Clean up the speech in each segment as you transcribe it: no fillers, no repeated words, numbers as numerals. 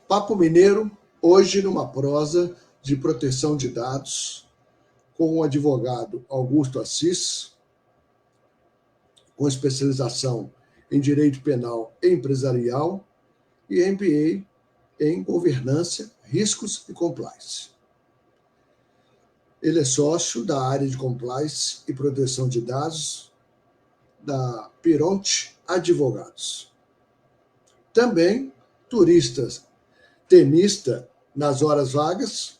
Papo Mineiro, hoje numa prosa de proteção de dados, com o advogado Augusto Assis, com especialização em Direito Penal e Empresarial e MBA em Governança, Riscos e Compliance. Ele é sócio da área de Compliance e Proteção de Dados da Pironte Advogados. Também tenista nas horas vagas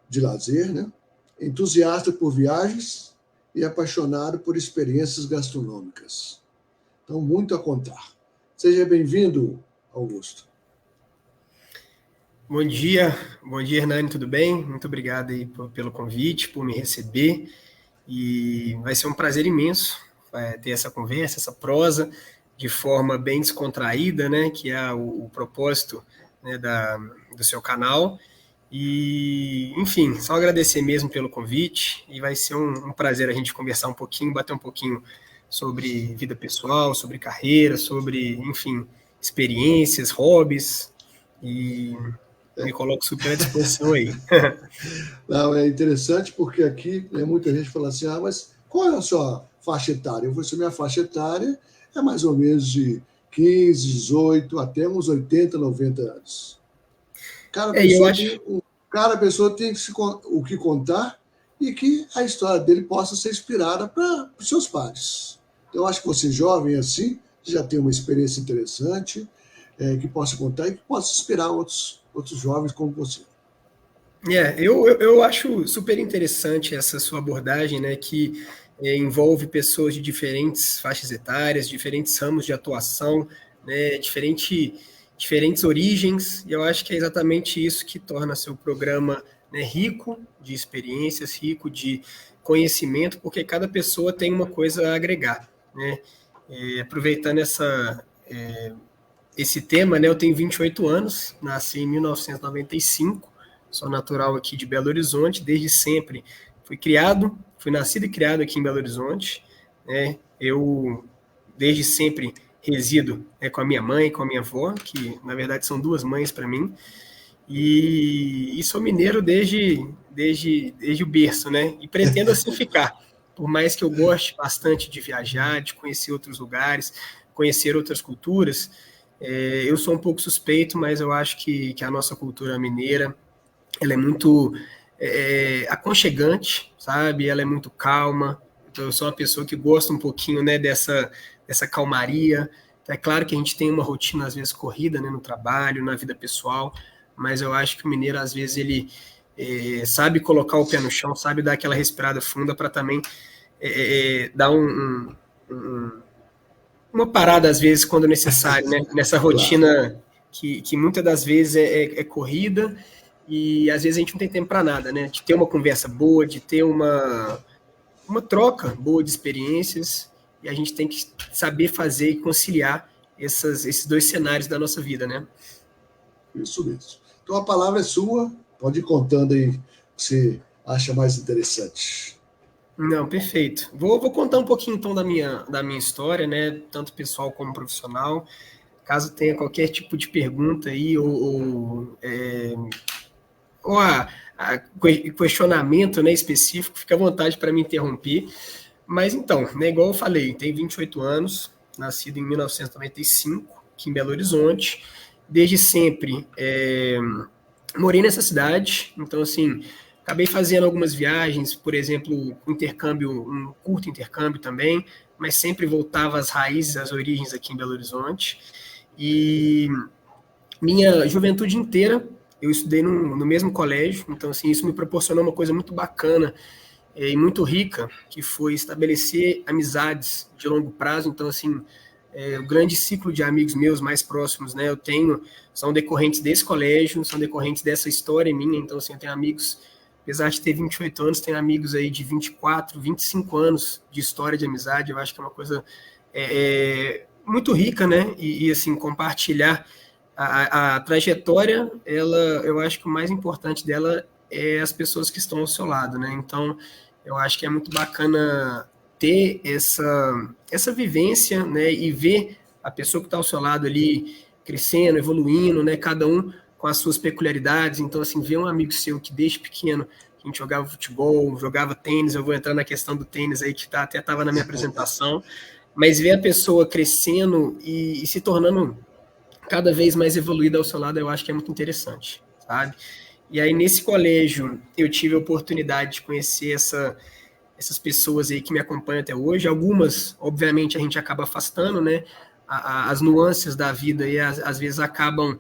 de lazer, né? Entusiasta por viagens e apaixonado por experiências gastronômicas. Então, muito a contar. Seja bem-vindo, Augusto. Bom dia, Hernani, tudo bem? Muito obrigado aí pelo convite, por me receber, e vai ser um prazer imenso ter essa conversa, essa prosa, de forma bem descontraída, né, que é o propósito, né, do seu canal, e, enfim, só agradecer mesmo pelo convite, e vai ser um prazer a gente conversar um pouquinho, bater um pouquinho sobre vida pessoal, sobre carreira, sobre, enfim, experiências, hobbies, e me coloco super à disposição aí. Não, é interessante porque aqui, né, muita gente fala assim, mas qual é a sua faixa etária? Eu vou dizer, minha faixa etária é mais ou menos de 15, 18, até uns 80, 90 anos. Cada pessoa tem o que contar e que a história dele possa ser inspirada para os seus pares. Eu acho que você, jovem assim, já tem uma experiência interessante, que possa contar e que possa inspirar outros jovens como você. Eu acho super interessante essa sua abordagem, né, que envolve pessoas de diferentes faixas etárias, diferentes ramos de atuação, né, diferentes origens, e eu acho que é exatamente isso que torna seu programa, né, rico de experiências, rico de conhecimento, porque cada pessoa tem uma coisa a agregar, né? Aproveitando esse tema, né, eu tenho 28 anos, nasci em 1995, sou natural aqui de Belo Horizonte, desde sempre fui nascido e criado aqui em Belo Horizonte, né? Eu desde sempre resido com a minha mãe e com a minha avó, que na verdade são duas mães para mim, e sou mineiro desde o berço, né? E pretendo assim ficar, por mais que eu goste bastante de viajar, de conhecer outros lugares, conhecer outras culturas. Eu sou um pouco suspeito, mas eu acho que a nossa cultura mineira, ela é muito aconchegante, sabe? Ela é muito calma. Então, eu sou uma pessoa que gosta um pouquinho, né, dessa calmaria. Então, é claro que a gente tem uma rotina, às vezes, corrida, né, no trabalho, na vida pessoal, mas eu acho que o mineiro, às vezes, ele sabe colocar o pé no chão, sabe dar aquela respirada funda para também dar uma parada, às vezes, quando necessário, né? Nessa rotina que muitas das vezes é corrida, e às vezes a gente não tem tempo para nada, né? De ter uma conversa boa, de ter uma troca boa de experiências, e a gente tem que saber fazer e conciliar esses dois cenários da nossa vida, né? Isso mesmo. Então a palavra é sua, pode ir contando aí o que você acha mais interessante. Não, perfeito. Vou contar um pouquinho então da minha história, né? Tanto pessoal como profissional. Caso tenha qualquer tipo de pergunta aí ou questionamento, né, específico, fica à vontade para me interromper. Mas então, né, igual eu falei, tenho 28 anos, nascido em 1995, aqui em Belo Horizonte. Desde sempre morei nessa cidade, então assim, acabei fazendo algumas viagens, por exemplo, um curto intercâmbio também, mas sempre voltava às raízes, às origens aqui em Belo Horizonte. E minha juventude inteira eu estudei no mesmo colégio, então assim, isso me proporcionou uma coisa muito bacana e muito rica, que foi estabelecer amizades de longo prazo. Então assim, o grande ciclo de amigos meus mais próximos, né, eu tenho, são decorrentes desse colégio, são decorrentes dessa história minha. Então assim, eu tenho amigos, apesar de ter 28 anos, tenho amigos aí de 24, 25 anos de história de amizade. Eu acho que é uma coisa muito rica, né, e assim, compartilhar a trajetória, eu acho que o mais importante dela é as pessoas que estão ao seu lado, né? Então, eu acho que é muito bacana ter essa vivência, né? E ver a pessoa que está ao seu lado ali crescendo, evoluindo, né? Cada um com as suas peculiaridades. Então, assim, ver um amigo seu que desde pequeno a gente jogava futebol, jogava tênis, eu vou entrar na questão do tênis aí que até estava na minha apresentação, mas ver a pessoa crescendo e se tornando cada vez mais evoluída ao seu lado, eu acho que é muito interessante, sabe? E aí, nesse colégio, eu tive a oportunidade de conhecer essas pessoas aí que me acompanham até hoje. Algumas, obviamente, a gente acaba afastando, né? As nuances da vida e às vezes acabam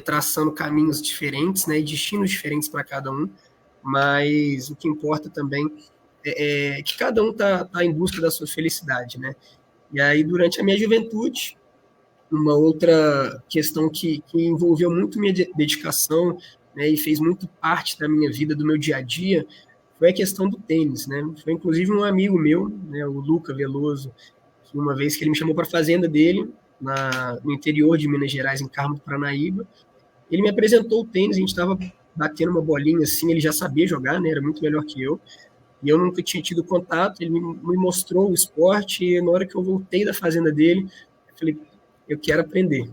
traçando caminhos diferentes, né? E destinos diferentes para cada um. Mas o que importa também é que cada um tá em busca da sua felicidade, né? E aí, durante a minha juventude, uma outra questão que envolveu muito minha dedicação, né, e fez muito parte da minha vida, do meu dia a dia, foi a questão do tênis, né? Foi inclusive um amigo meu, né, o Luca Veloso, que uma vez que ele me chamou para a fazenda dele, no interior de Minas Gerais, em Carmo do Paranaíba, ele me apresentou o tênis, a gente estava batendo uma bolinha assim, ele já sabia jogar, né? Era muito melhor que eu. E eu nunca tinha tido contato, ele me mostrou o esporte, e na hora que eu voltei da fazenda dele, eu falei, eu quero aprender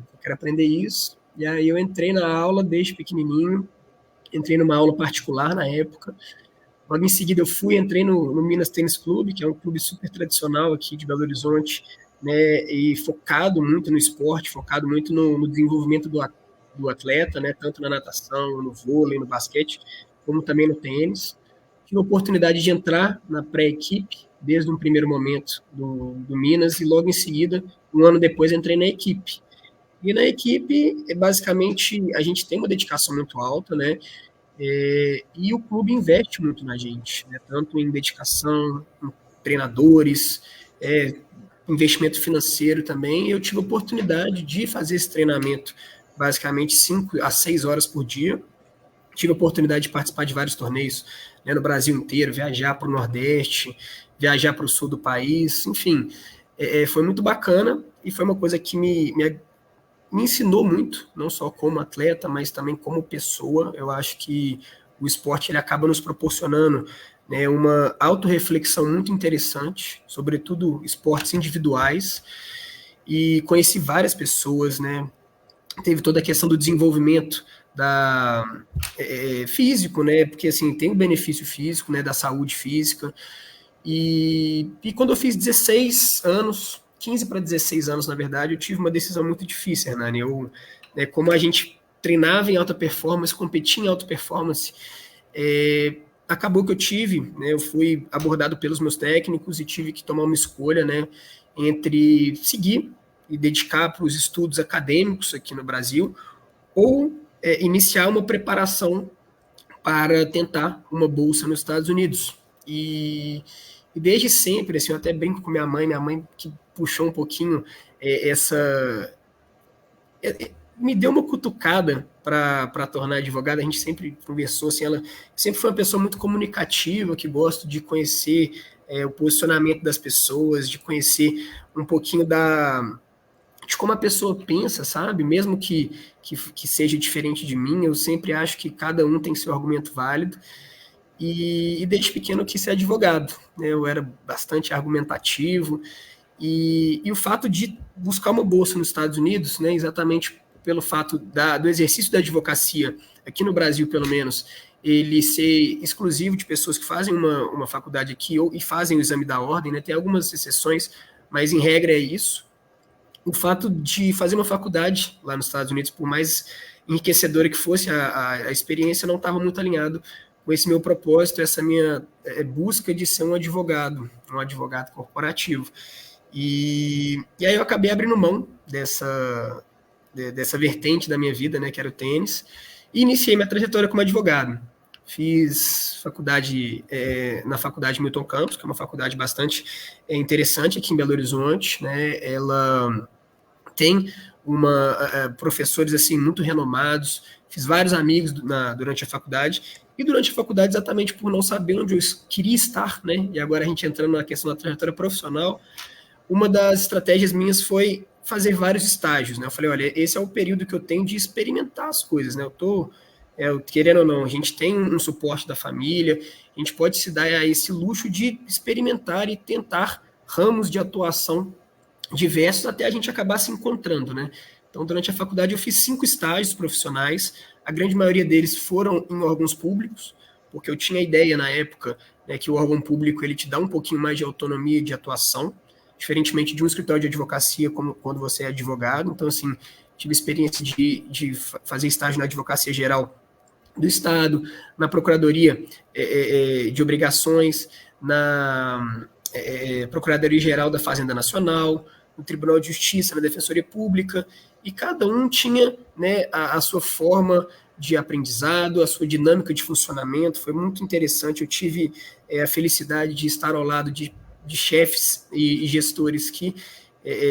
isso. E aí eu entrei na aula desde pequenininho, entrei numa aula particular na época. Logo em seguida eu entrei no Minas Tênis Clube, que é um clube super tradicional aqui de Belo Horizonte, né, e focado muito no esporte, focado muito no desenvolvimento do atleta, né, tanto na natação, no vôlei, no basquete, como também no tênis. Tive a oportunidade de entrar na pré-equipe, desde um primeiro momento do Minas, e logo em seguida, um ano depois, entrei na equipe. E na equipe, basicamente, a gente tem uma dedicação muito alta, né? E o clube investe muito na gente, né? Tanto em dedicação, em treinadores, investimento financeiro também. Eu tive a oportunidade de fazer esse treinamento basicamente 5 a 6 horas por dia. Tive a oportunidade de participar de vários torneios, né, no Brasil inteiro, viajar para o Nordeste, viajar para o sul do país, enfim, foi muito bacana e foi uma coisa que me ensinou muito, não só como atleta, mas também como pessoa. Eu acho que o esporte ele acaba nos proporcionando, né, uma autorreflexão muito interessante, sobretudo esportes individuais, e conheci várias pessoas, né? Teve toda a questão do desenvolvimento físico, né? Porque assim tem o benefício físico, né? Da saúde física. E quando eu fiz 16 anos, 15 para 16 anos, na verdade, eu tive uma decisão muito difícil, Hernani. Como a gente treinava em alta performance, competia em alta performance, acabou que eu fui abordado pelos meus técnicos e tive que tomar uma escolha, né? Entre seguir e dedicar para os estudos acadêmicos aqui no Brasil, ou iniciar uma preparação para tentar uma bolsa nos Estados Unidos. E desde sempre, assim, eu até brinco com minha mãe que puxou um pouquinho me deu uma cutucada para tornar advogada. A gente sempre conversou, assim, ela sempre foi uma pessoa muito comunicativa, que gosta de conhecer o posicionamento das pessoas, de conhecer um pouquinho de como a pessoa pensa, sabe? Mesmo que seja diferente de mim, eu sempre acho que cada um tem seu argumento válido. E desde pequeno eu quis ser advogado, né? Eu era bastante argumentativo. E o fato de buscar uma bolsa nos Estados Unidos, né, exatamente pelo fato do exercício da advocacia, aqui no Brasil pelo menos, ele ser exclusivo de pessoas que fazem uma faculdade aqui e fazem o exame da ordem, né? Tem algumas exceções, mas em regra é isso. O fato de fazer uma faculdade lá nos Estados Unidos, por mais enriquecedora que fosse, a experiência não estava muito alinhado com esse meu propósito, essa minha busca de ser um advogado corporativo. E aí eu acabei abrindo mão dessa vertente da minha vida, né, que era o tênis, e iniciei minha trajetória como advogado. Fiz faculdade na Faculdade Milton Campos, que é uma faculdade bastante interessante aqui em Belo Horizonte, né? Ela tem professores assim muito renomados. Fiz vários amigos durante a faculdade, e durante a faculdade, exatamente por não saber onde eu queria estar, né? E agora a gente entrando na questão da trajetória profissional, uma das estratégias minhas foi fazer vários estágios, né? Eu falei, olha, esse é o período que eu tenho de experimentar as coisas, né? Querendo ou não, a gente tem um suporte da família, a gente pode se dar a esse luxo de experimentar e tentar ramos de atuação diversos até a gente acabar se encontrando, né? Então, durante a faculdade, eu fiz 5 estágios profissionais, a grande maioria deles foram em órgãos públicos, porque eu tinha a ideia na época, né, que o órgão público ele te dá um pouquinho mais de autonomia de atuação, diferentemente de um escritório de advocacia, como quando você é advogado. Então, assim, tive experiência de fazer estágio na Advocacia Geral do Estado, na Procuradoria de Obrigações, na Procuradoria-Geral da Fazenda Nacional, no Tribunal de Justiça, na Defensoria Pública, e cada um tinha, né, a sua forma de aprendizado, a sua dinâmica de funcionamento. Foi muito interessante. Eu tive a felicidade de estar ao lado de chefes e gestores que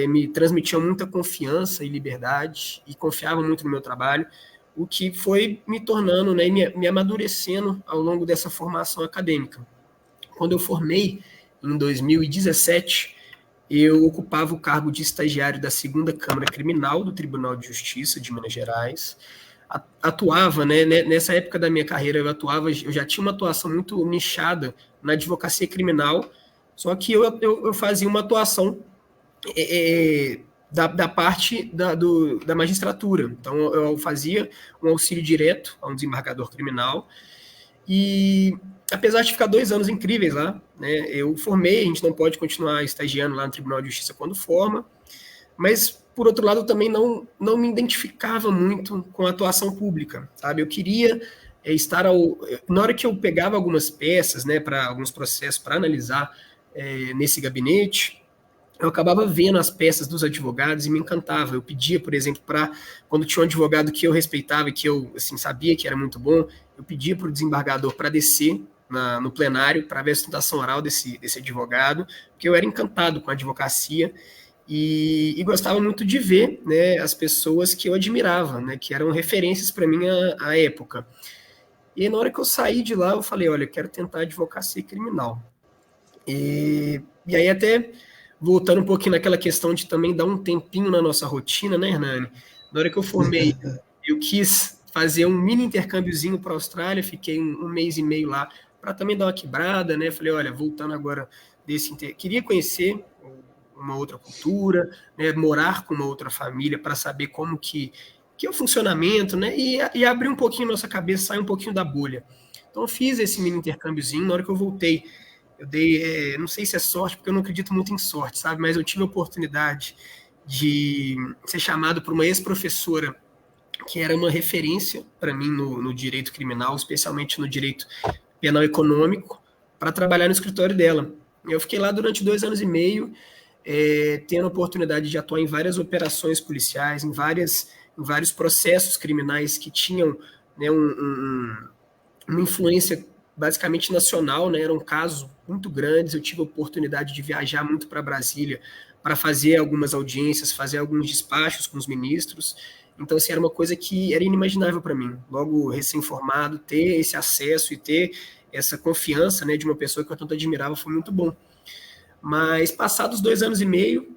me transmitiam muita confiança e liberdade e confiavam muito no meu trabalho, o que foi me tornando, né, me amadurecendo ao longo dessa formação acadêmica. Quando eu formei, em 2017, eu ocupava o cargo de estagiário da 2ª Câmara Criminal do Tribunal de Justiça de Minas Gerais. Atuava, né, nessa época da minha carreira, eu já tinha uma atuação muito nichada na advocacia criminal, só que eu fazia uma atuação da parte da magistratura. Então, eu fazia um auxílio direto a um desembargador criminal, e apesar de ficar 2 anos incríveis lá, né, eu formei, a gente não pode continuar estagiando lá no Tribunal de Justiça quando forma, mas, por outro lado, eu também não me identificava muito com a atuação pública, sabe? Eu queria estar na hora que eu pegava algumas peças, né, para alguns processos para analisar nesse gabinete, eu acabava vendo as peças dos advogados e me encantava. Eu pedia, por exemplo, quando tinha um advogado que eu respeitava e que eu assim, sabia que era muito bom, eu pedia para o desembargador para descer no plenário para ver a sustentação oral desse advogado, porque eu era encantado com a advocacia e gostava muito de ver, né, as pessoas que eu admirava, né, que eram referências para mim à época. E aí, na hora que eu saí de lá, eu falei, olha, eu quero tentar advocacia criminal. E aí até voltando um pouquinho naquela questão de também dar um tempinho na nossa rotina, né, Hernani? Na hora que eu formei, eu quis fazer um mini intercâmbiozinho para a Austrália, fiquei um mês e meio lá para também dar uma quebrada, né? Falei, olha, voltando agora queria conhecer uma outra cultura, né, morar com uma outra família para saber como que é o funcionamento, né? E abrir um pouquinho nossa cabeça, sair um pouquinho da bolha. Então eu fiz esse mini intercâmbiozinho, na hora que eu voltei, eu dei, não sei se é sorte, porque eu não acredito muito em sorte, sabe? Mas eu tive a oportunidade de ser chamado por uma ex-professora que era uma referência para mim no direito criminal, especialmente no direito penal econômico, para trabalhar no escritório dela. Eu fiquei lá durante 2 anos e meio, tendo a oportunidade de atuar em várias operações policiais, em vários processos criminais que tinham, né, uma influência basicamente nacional, né? Eram casos muito grandes. Eu tive a oportunidade de viajar muito para Brasília para fazer algumas audiências, fazer alguns despachos com os ministros. Então, assim, era uma coisa que era inimaginável para mim. Logo recém-formado, ter esse acesso e ter essa confiança, né, de uma pessoa que eu tanto admirava foi muito bom. Mas, passados 2 anos e meio,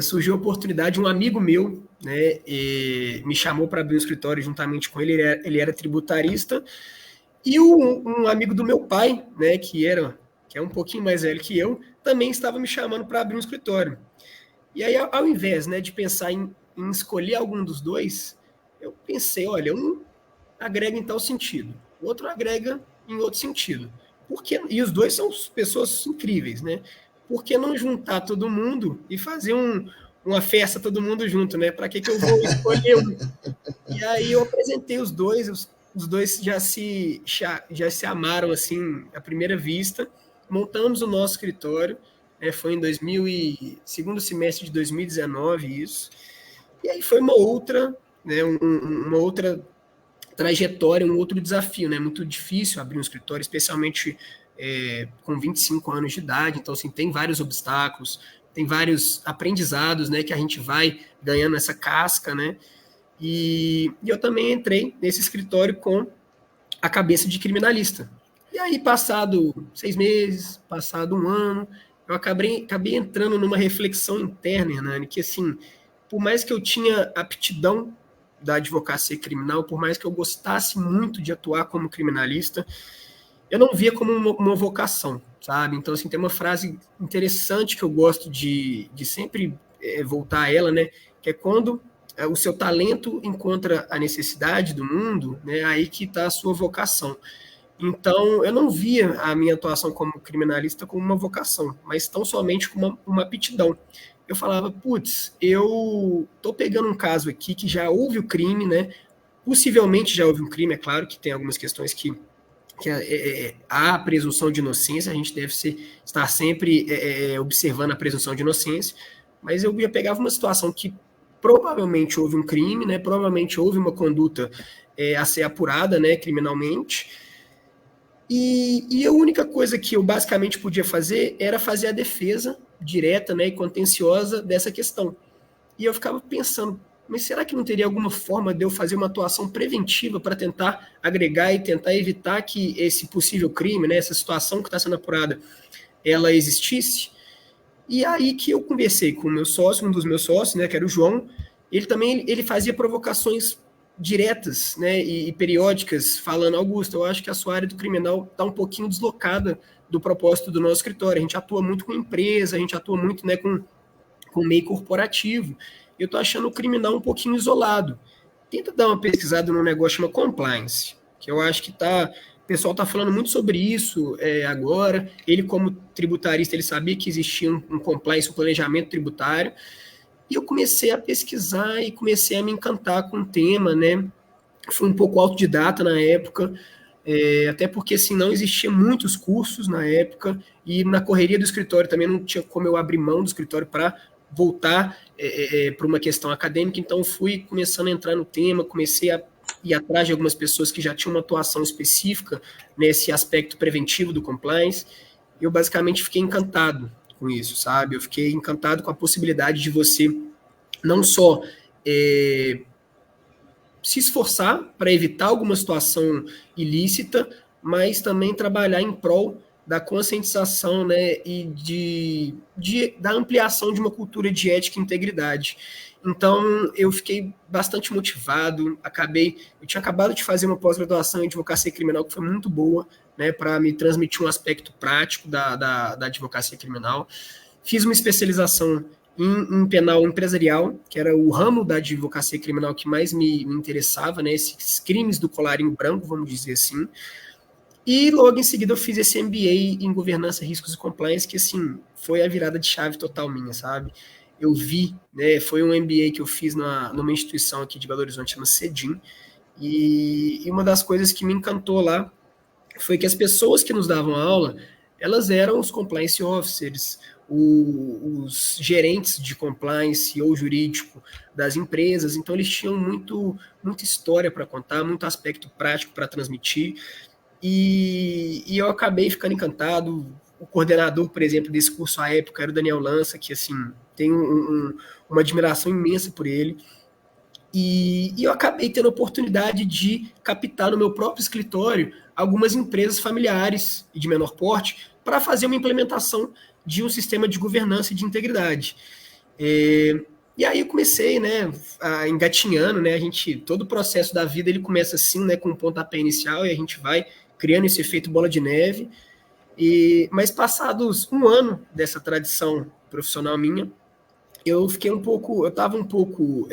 surgiu a oportunidade, um amigo meu, né, me chamou para abrir um escritório juntamente com ele. Ele era tributarista, e um amigo do meu pai, né, que é um pouquinho mais velho que eu, também estava me chamando para abrir um escritório. E aí, ao invés, né, de pensar em escolher algum dos dois, eu pensei, olha, um agrega em tal sentido, o outro agrega em outro sentido. E os dois são pessoas incríveis, né? Por que não juntar todo mundo e fazer uma festa todo mundo junto, né? Para que eu vou escolher um? E aí eu apresentei os dois, os dois já se amaram assim à primeira vista. Montamos o nosso escritório, foi em segundo semestre de 2019 isso. E aí foi uma outra, né, uma outra trajetória, um outro desafio, né? Muito difícil abrir um escritório, especialmente com 25 anos de idade. Então, assim, tem vários obstáculos, tem vários aprendizados, né, que a gente vai ganhando essa casca, né? E eu também entrei nesse escritório com a cabeça de criminalista. E aí, passado 6 meses, passado 1 ano, eu acabei entrando numa reflexão interna, Hernani, que assim, por mais que eu tinha aptidão da advocacia criminal, por mais que eu gostasse muito de atuar como criminalista, eu não via como uma vocação, sabe? Então, assim, tem uma frase interessante que eu gosto de sempre voltar a ela, né? Que é quando o seu talento encontra a necessidade do mundo, né, aí que está a sua vocação. Então, eu não via a minha atuação como criminalista como uma vocação, mas tão somente como uma aptidão. Eu falava, putz, eu tô pegando um caso aqui que já houve o crime, né? Possivelmente já houve um crime, é claro que tem algumas questões que há a presunção de inocência, a gente deve estar sempre observando a presunção de inocência, mas eu pegava uma situação que provavelmente houve um crime, né? Provavelmente houve uma conduta a ser apurada, né, criminalmente, e a única coisa que eu basicamente podia fazer era fazer a defesa direta, né, e contenciosa dessa questão. E eu ficava pensando, mas será que não teria alguma forma de eu fazer uma atuação preventiva para tentar agregar e tentar evitar que esse possível crime, né, essa situação que está sendo apurada, ela existisse? E aí que eu conversei com o meu sócio, um dos meus sócios, né, que era o João, ele fazia provocações diretas, né, e periódicas, falando, Augusto, eu acho que a sua área do criminal está um pouquinho deslocada do propósito do nosso escritório. A gente atua muito com empresa, a gente atua muito, né, com meio corporativo. Eu estou achando o criminal um pouquinho isolado. Tenta dar uma pesquisada num negócio chamado compliance, que eu acho que o pessoal está falando muito sobre isso agora. Ele, como tributarista, ele sabia que existia um compliance, um planejamento tributário. E eu comecei a pesquisar e comecei a me encantar com o tema, né? Fui um pouco autodidata na época, até porque assim, não existia muitos cursos na época, e na correria do escritório também não tinha como eu abrir mão do escritório para voltar para uma questão acadêmica, então fui começando a entrar no tema, comecei a ir atrás de algumas pessoas que já tinham uma atuação específica nesse aspecto preventivo do compliance. Eu basicamente fiquei encantado com isso, sabe? Eu fiquei encantado com a possibilidade de você não só se esforçar para evitar alguma situação ilícita, mas também trabalhar em prol da conscientização, né, e da ampliação de uma cultura de ética e integridade. Então, eu fiquei bastante motivado, eu tinha acabado de fazer uma pós-graduação em advocacia criminal que foi muito boa, né, para me transmitir um aspecto prático da advocacia criminal. Fiz uma especialização em penal empresarial, que era o ramo da advocacia criminal que mais me interessava, né, esses crimes do colarinho branco, vamos dizer assim. E logo em seguida eu fiz esse MBA em governança, riscos e compliance, que assim, foi a virada de chave total minha, sabe? Eu vi, né, foi um MBA que eu fiz numa instituição aqui de Belo Horizonte, chama CEDIM, e uma das coisas que me encantou lá foi que as pessoas que nos davam aula, elas eram os compliance officers, os gerentes de compliance ou jurídico das empresas, então eles tinham muita história para contar, muito aspecto prático para transmitir, e eu acabei ficando encantado. O coordenador, por exemplo, desse curso à época era o Daniel Lança, que assim, tenho uma admiração imensa por ele, e eu acabei tendo a oportunidade de captar no meu próprio escritório algumas empresas familiares e de menor porte para fazer uma implementação de um sistema de governança e de integridade. E aí eu comecei, né, engatinhando, né, todo o processo da vida ele começa assim, né, com um pontapé inicial, e a gente vai criando esse efeito bola de neve. Mas passados um ano dessa tradição profissional minha, eu estava um pouco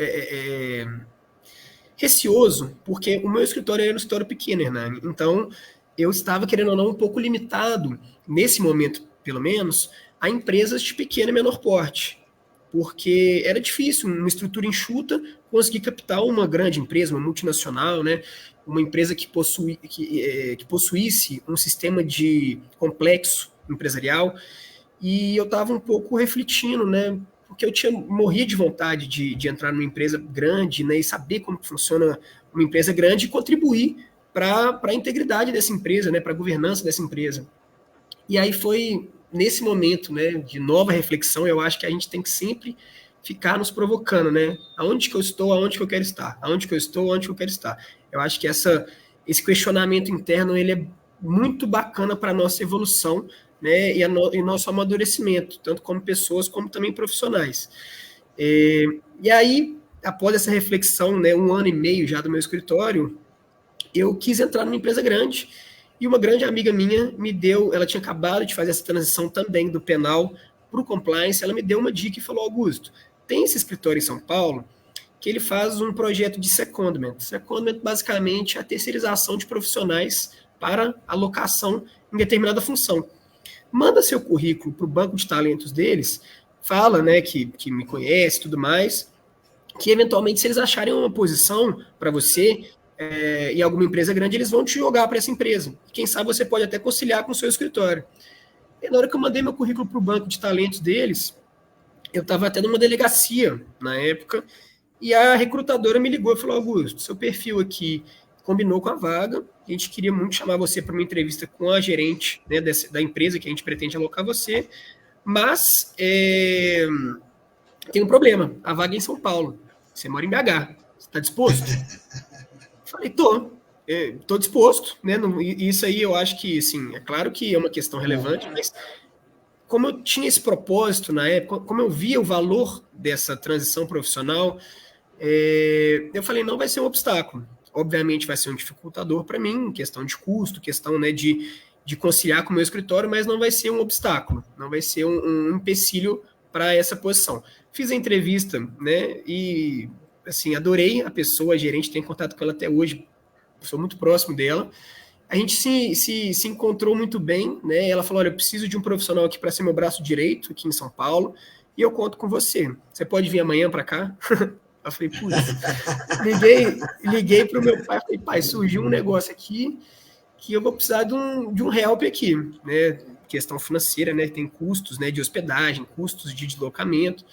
receoso, porque o meu escritório era um escritório pequeno, Hernani. Então, eu estava, querendo ou não, um pouco limitado, nesse momento, pelo menos, a empresas de pequeno e menor porte. Porque era difícil, uma estrutura enxuta, conseguir captar uma grande empresa, uma multinacional, né? Uma empresa que possuísse um sistema de complexo empresarial. E eu estava um pouco refletindo, né? Porque eu morria de vontade de entrar numa empresa grande, né, e saber como funciona uma empresa grande e contribuir para a integridade dessa empresa, né, para a governança dessa empresa. E aí foi nesse momento, né, de nova reflexão, eu acho que a gente tem que sempre ficar nos provocando, né? Aonde que eu estou, aonde que eu quero estar? Aonde que eu estou, aonde que eu quero estar? Eu acho que esse questionamento interno ele é muito bacana para a nossa evolução, né, e nosso amadurecimento, tanto como pessoas, como também profissionais. E aí, após essa reflexão, né, um ano e meio já do meu escritório, eu quis entrar numa empresa grande, e uma grande amiga minha ela tinha acabado de fazer essa transição também do penal para o compliance, ela me deu uma dica e falou, Augusto, tem esse escritório em São Paulo, que ele faz um projeto de secondment. Secondment, basicamente, é a terceirização de profissionais para alocação em determinada função. Manda seu currículo para o banco de talentos deles, fala, né, que me conhece e tudo mais, que eventualmente, se eles acharem uma posição para você em alguma empresa grande, eles vão te jogar para essa empresa. Quem sabe você pode até conciliar com o seu escritório. E na hora que eu mandei meu currículo para o banco de talentos deles, eu estava até numa delegacia na época, e a recrutadora me ligou e falou: Augusto, seu perfil aqui combinou com a vaga, a gente queria muito chamar você para uma entrevista com a gerente, né, da empresa que a gente pretende alocar você, mas tem um problema, a vaga é em São Paulo, você mora em BH, você está disposto? Falei, tô disposto, né? Isso aí eu acho que, assim, é claro que é uma questão relevante, mas como eu tinha esse propósito na época, como eu via o valor dessa transição profissional, eu falei, não vai ser um obstáculo. Obviamente vai ser um dificultador para mim, questão de custo, questão, né, de conciliar com o meu escritório, mas não vai ser um obstáculo, não vai ser um empecilho para essa posição. Fiz a entrevista, né, e assim, adorei a pessoa, a gerente, tenho contato com ela até hoje, sou muito próximo dela. A gente se encontrou muito bem, né? Ela falou, olha, eu preciso de um profissional aqui para ser meu braço direito, aqui em São Paulo, e eu conto com você. Você pode vir amanhã para cá? Eu falei, putz, liguei para o meu pai, falei, pai, surgiu um negócio aqui que eu vou precisar de um help aqui, né? Questão financeira, né? Tem custos, né, de hospedagem, custos de deslocamento.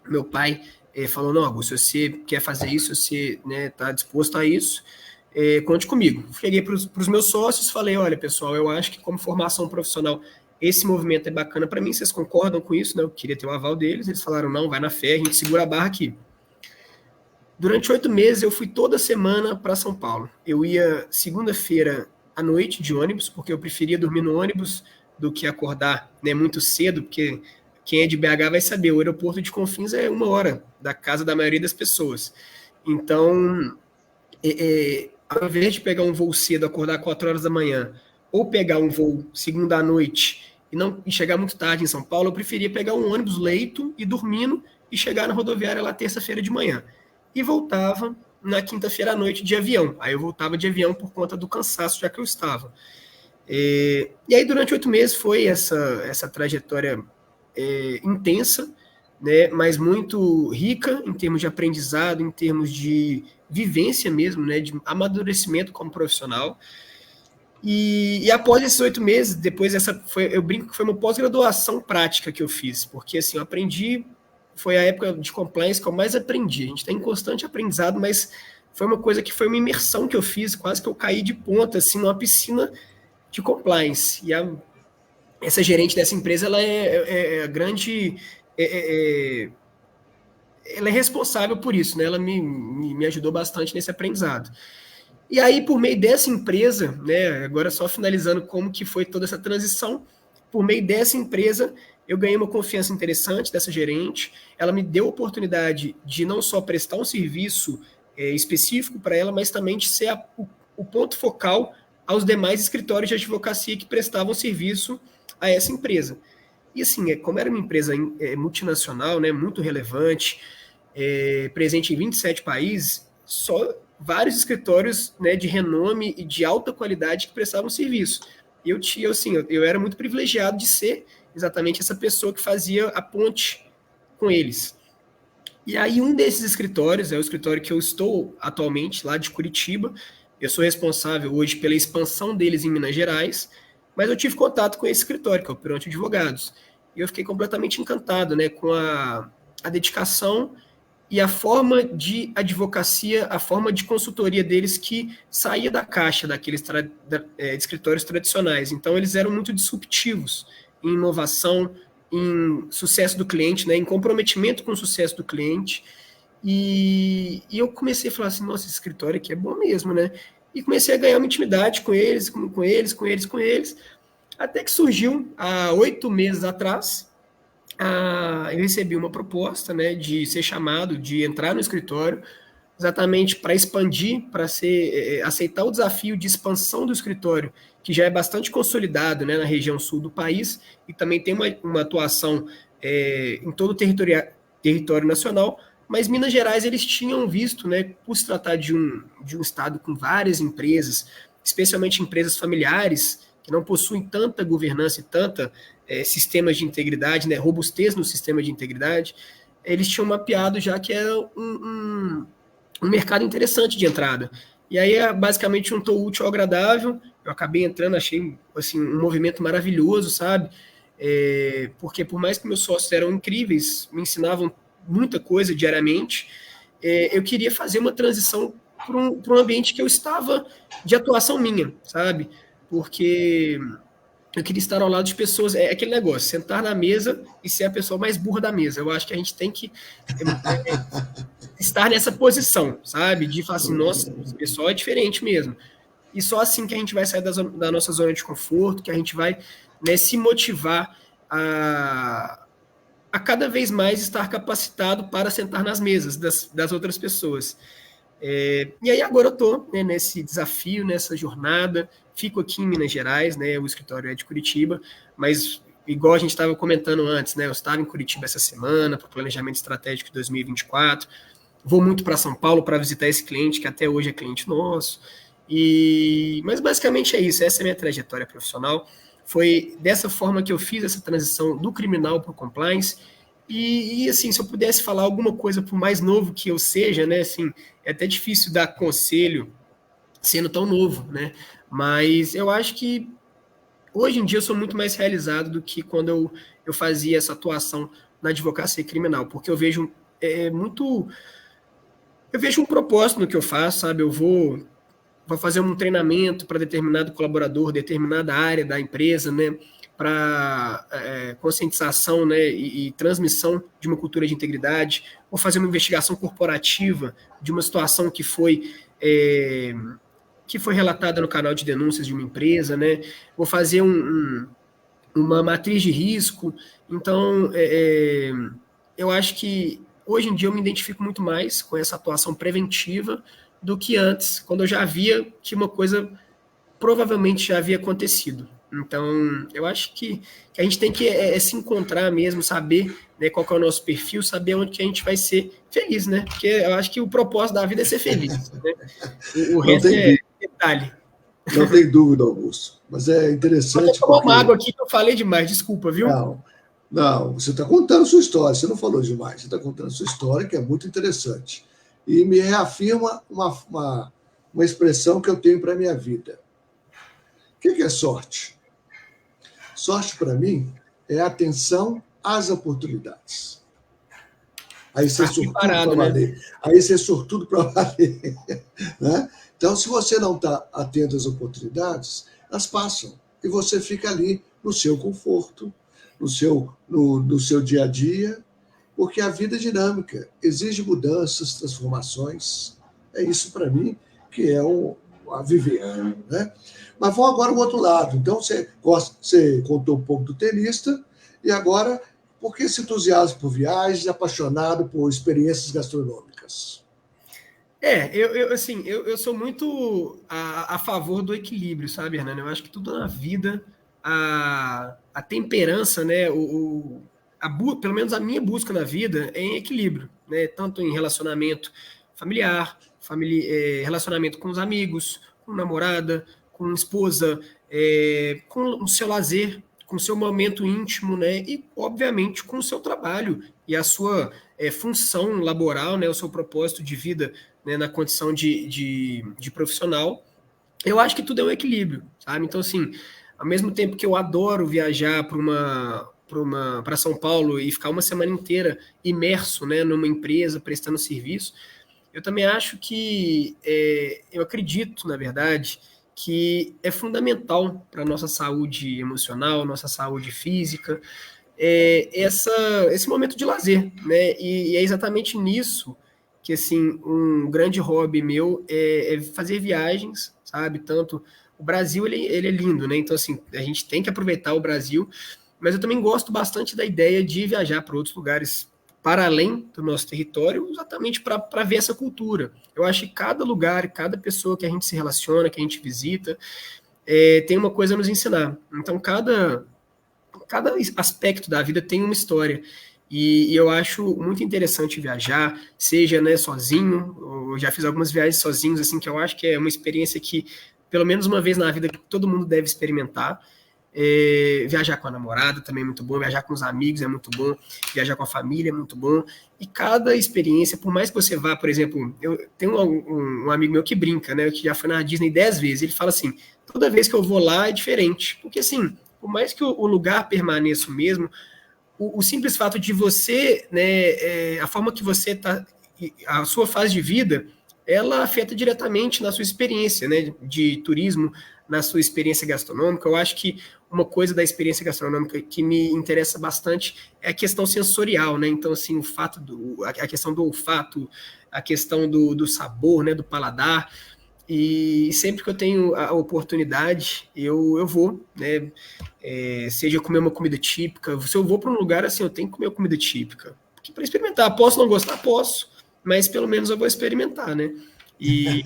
Meu pai falou, não, Augusto, se você quer fazer isso, se você está disposto a isso, conte comigo. Cheguei para os meus sócios, falei, olha, pessoal, eu acho que como formação profissional, esse movimento é bacana para mim, vocês concordam com isso? Né? Eu queria ter o aval deles, eles falaram, não, vai na fé, a gente segura a barra aqui. Durante 8 meses, eu fui toda semana para São Paulo. Eu ia segunda-feira à noite de ônibus, porque eu preferia dormir no ônibus do que acordar, né, muito cedo, porque quem é de BH vai saber, o aeroporto de Confins é 1 hora da casa da maioria das pessoas. Então, ao invés de pegar um voo cedo, acordar 4 horas da manhã, ou pegar um voo segunda à noite e chegar muito tarde em São Paulo, eu preferia pegar um ônibus leito e dormindo e chegar na rodoviária lá terça-feira de manhã. E voltava na quinta-feira à noite de avião. Aí eu voltava de avião por conta do cansaço, já que eu estava. E aí durante 8 meses foi essa trajetória intensa, né, mas muito rica em termos de aprendizado, em termos de vivência mesmo, né, de amadurecimento como profissional. E após esses 8 meses, depois eu brinco que foi uma pós-graduação prática que eu fiz, porque assim, eu aprendi, foi a época de compliance que eu mais aprendi. A gente está em constante aprendizado, mas foi uma coisa que foi uma imersão que eu fiz, quase que eu caí de ponta, assim, numa piscina de compliance. E essa gerente dessa empresa, ela é grande... ela é responsável por isso, né? Ela me ajudou bastante nesse aprendizado. E aí, por meio dessa empresa, né, agora só finalizando como que foi toda essa transição, por meio dessa empresa, eu ganhei uma confiança interessante dessa gerente, ela me deu a oportunidade de não só prestar um serviço específico para ela, mas também de ser o ponto focal aos demais escritórios de advocacia que prestavam serviço a essa empresa. E assim, como era uma empresa multinacional, né, muito relevante, presente em 27 países, só vários escritórios, né, de renome e de alta qualidade que prestavam serviço. E eu era muito privilegiado de ser exatamente essa pessoa que fazia a ponte com eles. E aí um desses escritórios é o escritório que eu estou atualmente, lá de Curitiba. Eu sou responsável hoje pela expansão deles em Minas Gerais, mas eu tive contato com esse escritório, que é o Perante Advogados. E eu fiquei completamente encantado, né, com a dedicação e a forma de advocacia, a forma de consultoria deles que saía da caixa daqueles escritórios tradicionais. Então, eles eram muito disruptivos em inovação, em sucesso do cliente, né, em comprometimento com o sucesso do cliente. E eu comecei a falar assim, nossa, esse escritório aqui é bom mesmo, né? E comecei a ganhar uma intimidade com eles, até que surgiu, há 8 meses atrás, eu recebi uma proposta, né, de ser chamado, de entrar no escritório, exatamente para expandir, para aceitar o desafio de expansão do escritório, que já é bastante consolidado, né, na região sul do país, e também tem uma atuação em todo o território nacional, mas Minas Gerais eles tinham visto, né, por se tratar de um estado com várias empresas, especialmente empresas familiares, que não possuem tanta governança e tanta sistemas de integridade, né, robustez no sistema de integridade, eles tinham mapeado já que era um mercado interessante de entrada. E aí, basicamente, juntou o útil ao agradável. Eu acabei entrando, achei assim, um movimento maravilhoso, sabe? Porque por mais que meus sócios eram incríveis, me ensinavam muita coisa diariamente, eu queria fazer uma transição para um ambiente que eu estava de atuação minha, sabe? Porque eu queria estar ao lado de pessoas, aquele negócio, sentar na mesa e ser a pessoa mais burra da mesa. Eu acho que a gente tem que estar nessa posição, sabe? De falar assim, nossa, esse pessoal é diferente mesmo. E só assim que a gente vai sair da nossa zona de conforto, que a gente vai, né, se motivar a cada vez mais estar capacitado para sentar nas mesas das outras pessoas. E aí agora eu estou, né, nesse desafio, nessa jornada, fico aqui em Minas Gerais, né, o escritório é de Curitiba, mas igual a gente estava comentando antes, né, eu estava em Curitiba essa semana para o planejamento estratégico de 2024, vou muito para São Paulo para visitar esse cliente, que até hoje é cliente nosso, mas basicamente é isso, essa é a minha trajetória profissional. Foi dessa forma que eu fiz essa transição do criminal para o compliance. Assim, se eu pudesse falar alguma coisa por mais novo que eu seja, né, assim, é até difícil dar conselho sendo tão novo, né, mas eu acho que hoje em dia eu sou muito mais realizado do que quando eu fazia essa atuação na advocacia criminal, porque eu vejo eu vejo um propósito no que eu faço, sabe, eu vou fazer um treinamento para determinado colaborador, determinada área da empresa, né, para conscientização, né, e transmissão de uma cultura de integridade, ou fazer uma investigação corporativa de uma situação que foi relatada no canal de denúncias de uma empresa, né, vou fazer uma matriz de risco. Então, eu acho que hoje em dia eu me identifico muito mais com essa atuação preventiva do que antes, quando eu já via que uma coisa provavelmente já havia acontecido. Então, eu acho que a gente tem que se encontrar mesmo, saber, né, qual que é o nosso perfil, saber onde que a gente vai ser feliz, né? Porque eu acho que o propósito da vida é ser feliz, né? O resto é detalhe. Não tem dúvida, Augusto. Mas é interessante. Vou tomar uma água aqui que eu falei demais, desculpa, viu? Não, você está contando sua história, você não falou demais, você está contando sua história, que é muito interessante. E me reafirma uma expressão que eu tenho para a minha vida. O que é sorte? Sorte, para mim, é atenção às oportunidades. Aí ser sortudo para valer. Né? Aí ser sortudo para valer. Né? Então, se você não está atento às oportunidades, elas passam. E você fica ali no seu conforto, no seu dia a dia, porque a vida é dinâmica, exige mudanças, transformações. É isso, para mim, que é a viver. Né? Mas vamos agora ao outro lado. Então, você contou um pouco do tenista, e agora, por que esse entusiasmo por viagens, apaixonado por experiências gastronômicas? Eu sou muito a favor do equilíbrio, sabe, Hernani? Eu acho que tudo na vida, a temperança, né, pelo menos a minha busca na vida é em equilíbrio, né, tanto em relacionamento familiar, relacionamento com os amigos, com namorada, com esposa, com o seu lazer, com o seu momento íntimo, né, e, obviamente, com o seu trabalho e a sua função laboral, né, o seu propósito de vida, né, na condição de profissional. Eu acho que tudo é um equilíbrio, sabe? Então, assim, ao mesmo tempo que eu adoro viajar para São Paulo e ficar uma semana inteira imerso, né, numa empresa, prestando serviço, eu também acho que, eu acredito, na verdade, que é fundamental para a nossa saúde emocional, nossa saúde física, esse momento de lazer, né? E é exatamente nisso que, assim, um grande hobby meu é fazer viagens, sabe? Tanto o Brasil, ele é lindo, né? Então, assim, a gente tem que aproveitar o Brasil, mas eu também gosto bastante da ideia de viajar para outros lugares para além do nosso território, exatamente para ver essa cultura. Eu acho que cada lugar, cada pessoa que a gente se relaciona, que a gente visita, tem uma coisa a nos ensinar. Então, cada aspecto da vida tem uma história. E eu acho muito interessante viajar, seja, né, sozinho. Eu já fiz algumas viagens sozinhos, assim, que eu acho que é uma experiência que, pelo menos uma vez na vida, que todo mundo deve experimentar. Viajar com a namorada também é muito bom, viajar com os amigos é muito bom, viajar com a família é muito bom. E cada experiência, por mais que você vá, por exemplo, eu tenho um amigo meu que brinca, né, que já foi na Disney 10 vezes, ele fala assim, toda vez que eu vou lá é diferente, porque assim, por mais que o lugar permaneça o mesmo, o simples fato de você, né, a forma que você está, a sua fase de vida, ela afeta diretamente na sua experiência, né, de turismo, na sua experiência gastronômica. Eu acho que uma coisa da experiência gastronômica que me interessa bastante é a questão sensorial, né? Então, assim, o fato a questão do olfato, a questão do sabor, né, do paladar. E sempre que eu tenho a oportunidade, eu vou, né? Seja comer uma comida típica. Se eu vou para um lugar assim, eu tenho que comer comida típica. Porque para experimentar, posso não gostar? Posso, mas pelo menos eu vou experimentar, né? E,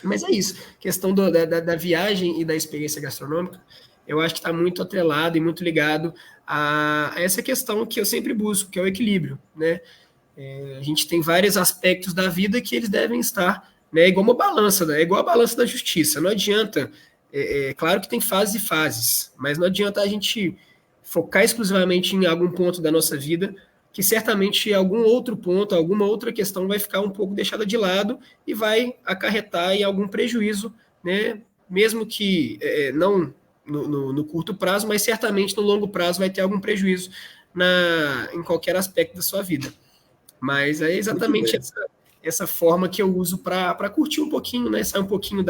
mas é isso. Questão da viagem e da experiência gastronômica, eu acho que está muito atrelado e muito ligado a essa questão que eu sempre busco, que é o equilíbrio, né? A gente tem vários aspectos da vida que eles devem estar, né? Igual uma balança, né? É igual a balança da justiça. Não adianta, claro que tem fases e fases, mas não adianta a gente focar exclusivamente em algum ponto da nossa vida, que certamente algum outro ponto, alguma outra questão vai ficar um pouco deixada de lado e vai acarretar em algum prejuízo, né? Mesmo que não no curto prazo, mas certamente no longo prazo vai ter algum prejuízo em qualquer aspecto da sua vida. Mas é Muito exatamente bem. essa forma que eu uso para curtir um pouquinho, né? Sair um pouquinho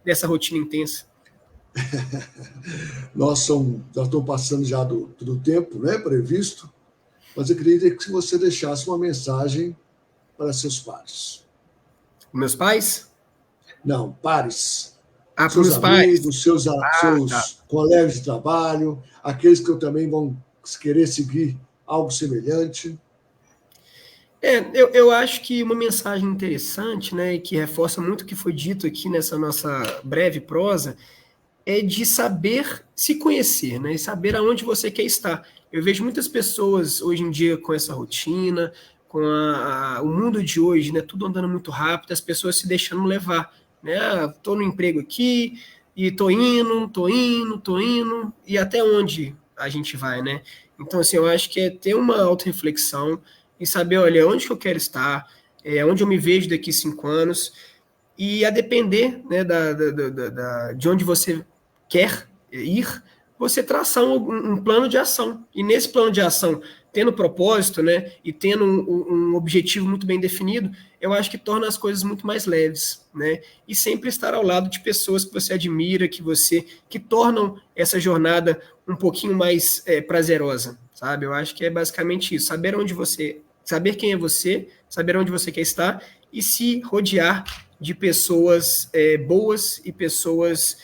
dessa rotina intensa. Já estamos passando já do tempo, né, previsto, mas eu queria que você deixasse uma mensagem para seus pares. Meus pais? Não, pares. Ah, para Seus meus pais? amigos, seus, Tá. seus colegas de trabalho, aqueles que também vão querer seguir algo semelhante. Eu acho que uma mensagem interessante, né, e que reforça muito o que foi dito aqui nessa nossa breve prosa, é de saber se conhecer, né, e saber aonde você quer estar. Eu vejo muitas pessoas hoje em dia com essa rotina, com o mundo de hoje, né, tudo andando muito rápido, as pessoas se deixando levar, né, tô no emprego aqui e tô indo, e até onde a gente vai, né? Então, assim, eu acho que é ter uma autorreflexão e saber, olha, onde que eu quero estar, onde eu me vejo daqui 5 anos, e a depender, né, de onde você quer ir, você traçar um plano de ação. E nesse plano de ação, tendo propósito, né, e tendo um objetivo muito bem definido, eu acho que torna as coisas muito mais leves, né? E sempre estar ao lado de pessoas que você admira, que tornam essa jornada um pouquinho mais prazerosa, sabe? Eu acho que é basicamente isso. Saber quem é você, saber onde você quer estar e se rodear de pessoas boas e pessoas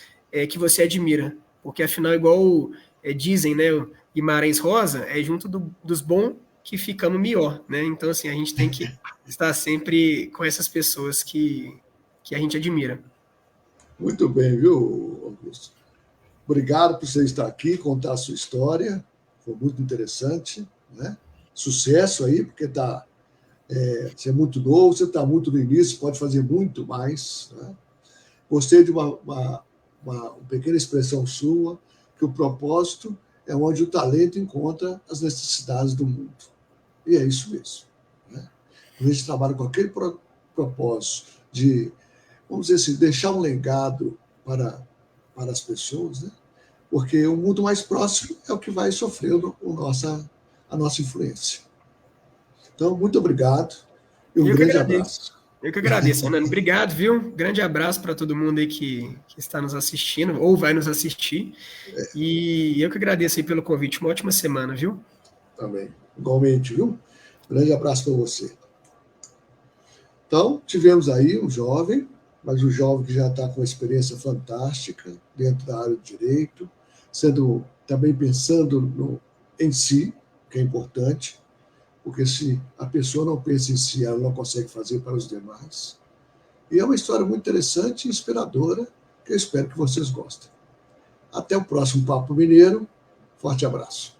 que você admira. Porque, afinal, igual dizem, né, o Guimarães Rosa, é junto dos bons que ficamos melhor, né? Então, assim, a gente tem que estar sempre com essas pessoas que a gente admira. Muito bem, viu, Augusto? Obrigado por você estar aqui, contar a sua história. Foi muito interessante, né? Sucesso aí, porque você é muito novo, você está muito no início, pode fazer muito mais. Né? Gostei de uma pequena expressão sua, que o propósito é onde o talento encontra as necessidades do mundo. E é isso mesmo. Né? A gente trabalha com aquele propósito de, vamos dizer assim, deixar um legado para as pessoas, né? Porque o mundo mais próximo é o que vai sofrendo a nossa influência. Então, muito obrigado e um Eu que grande agradeço. abraço. Eu que agradeço, Fernando. Obrigado, viu? Grande abraço para todo mundo aí que está nos assistindo ou vai nos assistir. E eu que agradeço aí pelo convite. Uma ótima semana, viu? Também, igualmente, viu? Grande abraço para você. Então, tivemos aí um jovem, mas um jovem que já está com uma experiência fantástica dentro da área do direito, também pensando em si, que é importante, porque se a pessoa não pensa em si, ela não consegue fazer para os demais. E é uma história muito interessante e inspiradora, que eu espero que vocês gostem. Até o próximo Papo Mineiro. Forte abraço.